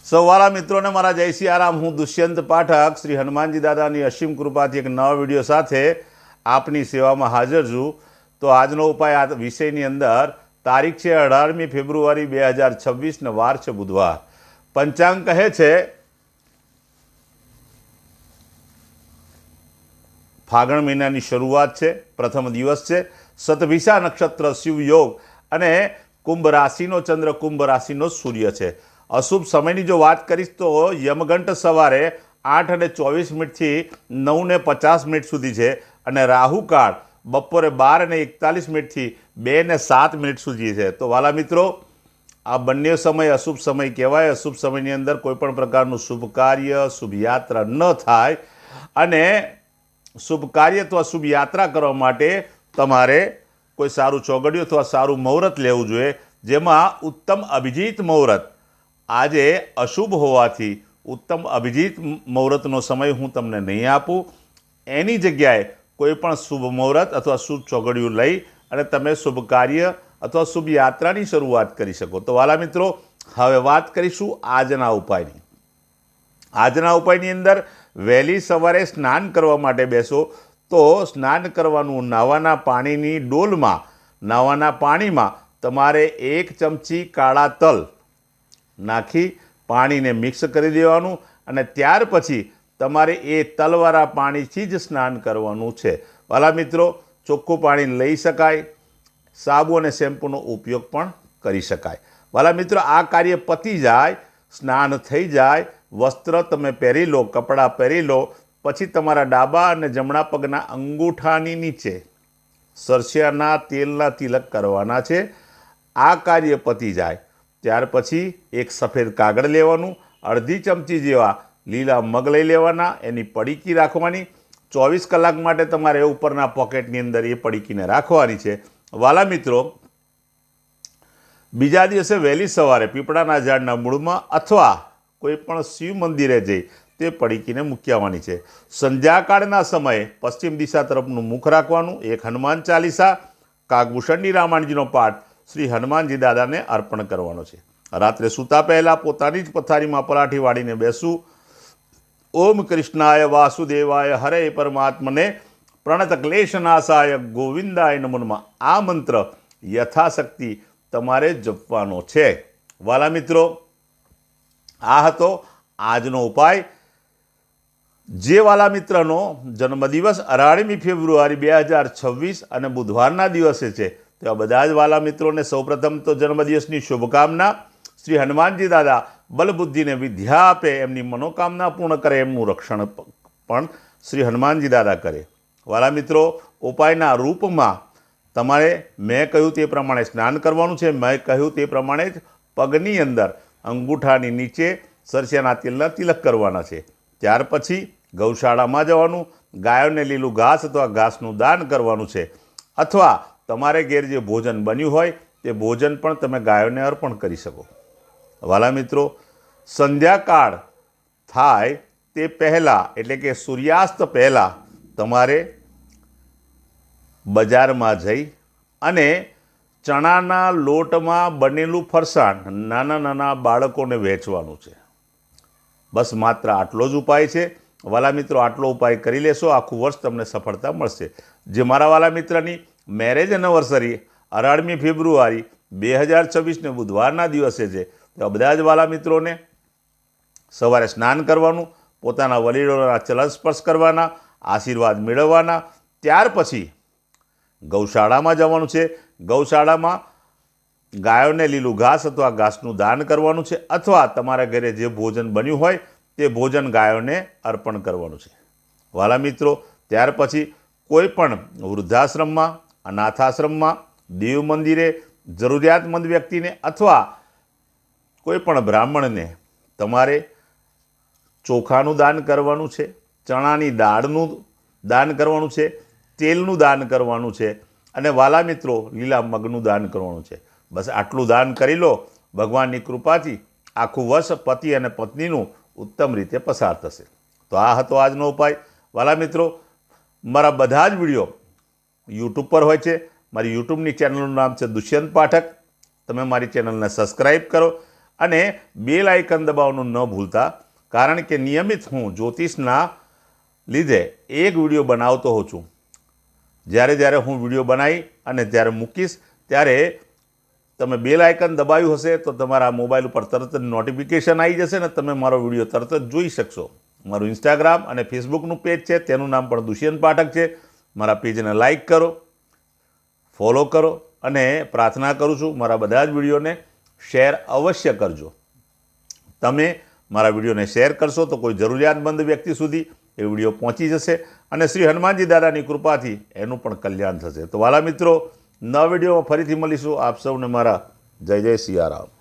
સૌવાલા મિત્રોને મારા જય સિયારામ। હું દુષ્યંત પાઠક શ્રી હનુમાનજી દાદાની અસીમ કૃપાથી એક નવા વિડીયો સાથે આપની સેવામાં હાજર છું। તો આજનો ઉપાય આ વિષયની અંદર તારીખ છે 18મી ફેબ્રુઆરી 2026 ને વાર છે બુધવાર। પંચાંગ કહે છે ફાગણ મહિનાની શરૂઆત છે, પ્રથમ દિવસ છે, શતભિષા નક્ષત્ર, શિવ યોગ અને કુંભ રાશિનો ચંદ્ર, કુંભ રાશિનો સૂર્ય છે। અશુભ સમયની જો વાત કરીશ તો યમઘંટ સવારે 8:24 થી 9:50 સુધી છે અને રાહુકાળ બપોરે 12:41 થી 2:07 સુધી છે। તો વાલા મિત્રો, આ બંને સમય અશુભ સમય કહેવાય। અશુભ સમયની અંદર કોઈ પણ પ્રકારનું શુભ કાર્ય, શુભ યાત્રા ન થાય અને શુભ કાર્ય અથવા શુભ યાત્રા કરવા માટે તમારે કોઈ સારું ચોઘડિયું અથવા સારું મુહૂર્ત લેવું જોઈએ, જેમાં ઉત્તમ અભિજીત મુહૂર્ત આજે અશુભ હોવાથી ઉત્તમ અભિજીત મુહૂર્તનો સમય હું તમને નહીં આપું। એની જગ્યાએ કોઈ પણ શુભ મુહૂર્ત અથવા શુભ ચોઘડિયું લઈ અને તમે શુભ કાર્ય અથવા શુભ યાત્રાની શરૂઆત કરી શકો। તો વાલા મિત્રો, હવે વાત કરીશું આજના ઉપાયની। આજના ઉપાયની અંદર વહેલી સવારે સ્નાન કરવા માટે બેસો તો સ્નાન કરવાનું નાવાના પાણીની ડોલમાં, નાવાના પાણીમાં તમારે 1 ચમચી કાળા તલ નાખી પાણીને મિક્સ કરી દેવાનું અને ત્યાર પછી તમારે એ તલવાળા પાણીથી જ સ્નાન કરવાનું છે। વાલા મિત્રો, ચોખ્ખું પાણી લઈ શકાય, સાબુ અને શેમ્પૂનો ઉપયોગ પણ કરી શકાય। વાલા મિત્રો, આ કાર્ય પતી જાય, સ્નાન થઈ જાય, વસ્ત્ર તમે પહેરી લો, કપડાં પહેરી લો, પછી તમારા ડાબા અને જમણા પગના અંગૂઠાની નીચે સરસિયાના તેલના તિલક કરવાના છે। આ કાર્ય પતી જાય ત્યાર પછી એક સફેદ કાગળ લેવાનું, અડધી ચમચી જેવા લીલા મગ લઈ લેવાના, એની પડીકી રાખવાની। 24 કલાક માટે તમારે ઉપરના પોકેટની અંદર એ પડીકીને રાખવાની છે। વાલા મિત્રો, બીજા દિવસે વહેલી સવારે પીપળાના ઝાડના મૂળમાં અથવા કોઈ પણ શિવ મંદિરે જઈ તે પડીકીને મૂકી આવવાની છે। સંધ્યાકાળના સમયે પશ્ચિમ દિશા તરફનું મુખ રાખવાનું, એક હનુમાન ચાલીસા, કાગભૂષણની રામાયણજીનો પાઠ શ્રી હનુમાનજી દાદાને અર્પણ કરવાનો છે। રાત્રે સૂતા પહેલાં પોતાની જ પથારીમાં પલાઠી વાળીને બેસવું। ઓમ કૃષ્ણાય વાસુદેવાય હરે પરમાત્મને પ્રણત ક્લેશનાશાય ગોવિંદાય નમો નમઃ આ મંત્ર યથાશક્તિ તમારે જપવાનો છે। વાલા મિત્રો, આ હતો આજનો ઉપાય। જે વાલા મિત્રનો જન્મદિવસ 18મી ફેબ્રુઆરી 2026 અને બુધવારના દિવસે છે તેવા બધા જ વાલા મિત્રોને સૌપ્રથમ તો જન્મદિવસની શુભકામના। શ્રી હનુમાનજી દાદા બલબુદ્ધિને વિદ્યા આપે, એમની મનોકામના પૂર્ણ કરે, એમનું રક્ષણ પણ શ્રી હનુમાનજી દાદા કરે। વાલા મિત્રો, ઉપાયના રૂપમાં તમારે મેં કહ્યું તે પ્રમાણે સ્નાન કરવાનું છે। મેં કહ્યું તે પ્રમાણે જ પગની અંદર અંગૂઠાની નીચે સરસિયાના તેલના તિલક કરવાના છે। ત્યાર પછી ગૌશાળામાં જવાનું, ગાયોને લીલું ઘાસ અથવા ઘાસનું દાન કરવાનું છે, અથવા તમારે ઘેર જે ભોજન બન્યું હોય તે ભોજન પણ તમે ગાયોને અર્પણ કરી શકો। વાલા મિત્રો, સંધ્યાકાળ થાય તે પહેલાં એટલે કે સૂર્યાસ્ત પહેલાં તમારે બજારમાં જઈ અને ચણાના લોટમાં બનેલું ફરસાણ નાના નાના બાળકોને વેચવાનું છે। બસ માત્ર આટલો જ ઉપાય છે। વાલા મિત્રો, આટલો ઉપાય કરી લેશો, આખું વર્ષ તમને સફળતા મળશે। જે મારા વાલા મિત્રની મેરેજ એનિવર્સરી 18મી ફેબ્રુઆરી 2026ને બુધવારના દિવસે છે, તો બધા જ વાલા મિત્રોને સવારે સ્નાન કરવાનું, પોતાના વડીલોના ચરણ સ્પર્શ કરવાના, આશીર્વાદ મેળવવાના। ત્યાર પછી ગૌશાળામાં જવાનું છે। ગૌશાળામાં ગાયોને લીલું ઘાસ અથવા ઘાસનું દાન કરવાનું છે, અથવા તમારા ઘરે જે ભોજન બન્યું હોય તે ભોજન ગાયોને અર્પણ કરવાનું છે। વાલા મિત્રો, ત્યાર પછી કોઈ પણ વૃદ્ધાશ્રમમાં, અનાથાશ્રમમાં, દેવ મંદિરે જરૂરિયાતમંદ વ્યક્તિને અથવા કોઈ પણ બ્રાહ્મણને તમારે ચોખાનું દાન કરવાનું છે, ચણાની દાળનું દાન કરવાનું છે, તેલનું દાન કરવાનું છે અને વાલા મિત્રો, લીલા મગનું દાન કરવાનું છે। બસ આટલું દાન કરી લો, ભગવાનની કૃપાથી આખું વર્ષ પતિ અને પત્નીનું ઉત્તમ રીતે પસાર થશે। તો આ હતો આજનો ઉપાય। વાલા મિત્રો, મારા બધા જ વિડીયો યુટ્યુબ પર હોય છે। મારી યુટ્યુબની ચેનલનું નામ છે દુષ્યંત પાઠક। તમે મારી ચેનલને સબસ્ક્રાઈબ કરો અને બેલ આઇકન દબાવવાનું ન ભૂલતા, કારણ કે નિયમિત હું જ્યોતિષના લીધે એક વિડીયો બનાવતો હોઉં છું. જ્યારે હું વિડીયો બનાવી અને જ્યારે મૂકીશ ત્યારે તમે બેલ આઇકન દબાવ્યું હશે તો તમારા મોબાઈલ ઉપર તરત જ નોટિફિકેશન આવી જશે ને તમે મારો વિડીયો તરત જ જોઈ શકશો. મારું ઇન્સ્ટાગ્રામ અને ફેસબુકનું પેજ છે, તેનું નામ પણ દુષ્યંત પાઠક છે. મારા પેજને લાઇક કરો, ફોલો કરો અને પ્રાર્થના કરું છું મારા બધા જ વિડીયોને શેર અવશ્ય કરજો. તમે મારા વિડીયોને શેર કરશો તો કોઈ જરૂરિયાતમંદ વ્યક્તિ સુધી એ વિડીયો પહોંચી જશે અને શ્રી હનુમાનજી દાદાની કૃપાથી એનું પણ કલ્યાણ થશે. તો વાલા મિત્રો, નવા વિડીયોમાં ફરીથી મળીશું. આપ સૌને મારા જય જય સિયારામ.